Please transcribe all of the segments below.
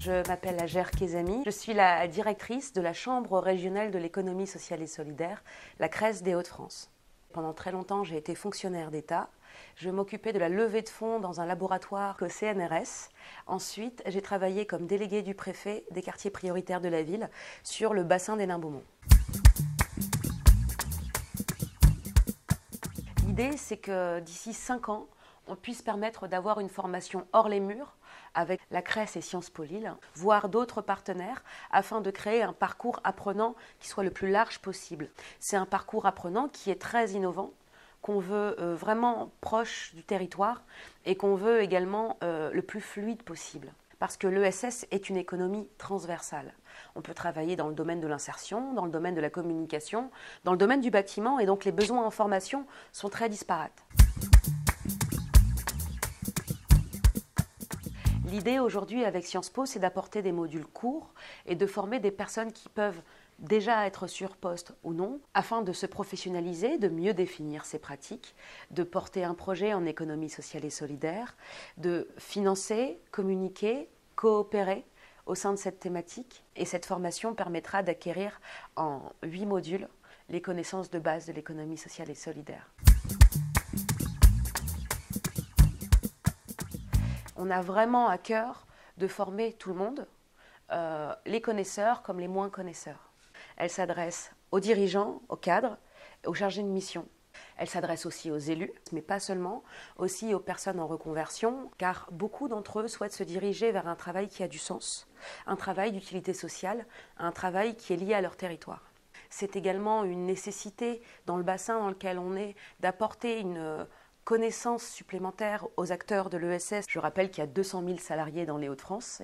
Je m'appelle Ager Kezami, je suis la directrice de la Chambre régionale de l'économie sociale et solidaire, la CRES des Hauts-de-France. Pendant très longtemps, j'ai été fonctionnaire d'État. Je m'occupais de la levée de fonds dans un laboratoire au CNRS. Ensuite, j'ai travaillé comme déléguée du préfet des quartiers prioritaires de la ville sur le bassin des Nains-Beaumont. L'idée, c'est que d'ici 5 ans, on puisse permettre d'avoir une formation hors les murs avec la CRES et Sciences Po Lille, voire d'autres partenaires, afin de créer un parcours apprenant qui soit le plus large possible. C'est un parcours apprenant qui est très innovant, qu'on veut vraiment proche du territoire et qu'on veut également le plus fluide possible. Parce que l'ESS est une économie transversale. On peut travailler dans le domaine de l'insertion, dans le domaine de la communication, dans le domaine du bâtiment, et donc les besoins en formation sont très disparates. L'idée aujourd'hui avec Sciences Po, c'est d'apporter des modules courts et de former des personnes qui peuvent déjà être sur poste ou non, afin de se professionnaliser, de mieux définir ses pratiques, de porter un projet en économie sociale et solidaire, de financer, communiquer, coopérer au sein de cette thématique. Et cette formation permettra d'acquérir en 8 modules les connaissances de base de l'économie sociale et solidaire. On a vraiment à cœur de former tout le monde, les connaisseurs comme les moins connaisseurs. Elle s'adresse aux dirigeants, aux cadres, aux chargés de mission. Elle s'adresse aussi aux élus, mais pas seulement, aussi aux personnes en reconversion, car beaucoup d'entre eux souhaitent se diriger vers un travail qui a du sens, un travail d'utilité sociale, un travail qui est lié à leur territoire. C'est également une nécessité dans le bassin dans lequel on est d'apporter une connaissance supplémentaire aux acteurs de l'ESS. Je rappelle qu'il y a 200 000 salariés dans les Hauts-de-France.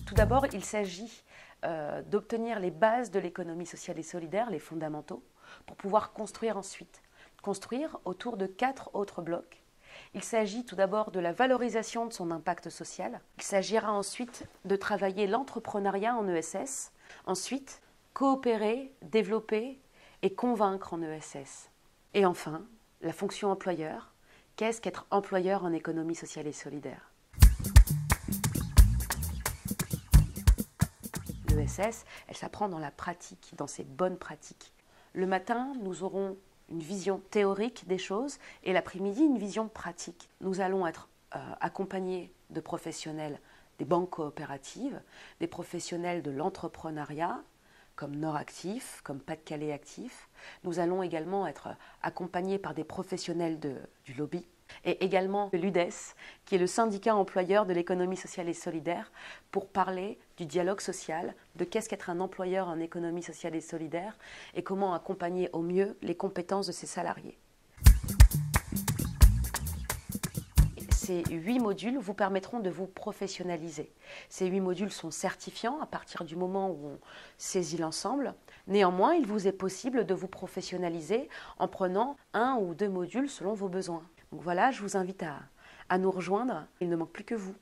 Tout d'abord, il s'agit d'obtenir les bases de l'économie sociale et solidaire, les fondamentaux, pour pouvoir construire ensuite. Construire autour de 4 autres blocs. Il s'agit tout d'abord de la valorisation de son impact social. Il s'agira ensuite de travailler l'entrepreneuriat en ESS. Ensuite, coopérer, développer et convaincre en ESS. Et enfin, la fonction employeur. Qu'est-ce qu'être employeur en économie sociale et solidaire ? L'ESS, elle s'apprend dans la pratique, dans ses bonnes pratiques. Le matin, nous aurons une vision théorique des choses et l'après-midi, une vision pratique. Nous allons être accompagnés de professionnels des banques coopératives, des professionnels de l'entrepreneuriat, comme Nord Actif, comme Pas-de-Calais Actif. Nous allons également être accompagnés par des professionnels du lobby et également de l'UDES, qui est le syndicat employeur de l'économie sociale et solidaire, pour parler du dialogue social, de qu'est-ce qu'être un employeur en économie sociale et solidaire et comment accompagner au mieux les compétences de ses salariés. Ces 8 modules vous permettront de vous professionnaliser. Ces 8 modules sont certifiants à partir du moment où on saisit l'ensemble. Néanmoins, il vous est possible de vous professionnaliser en prenant 1 ou 2 modules selon vos besoins. Donc voilà, je vous invite à nous rejoindre. Il ne manque plus que vous.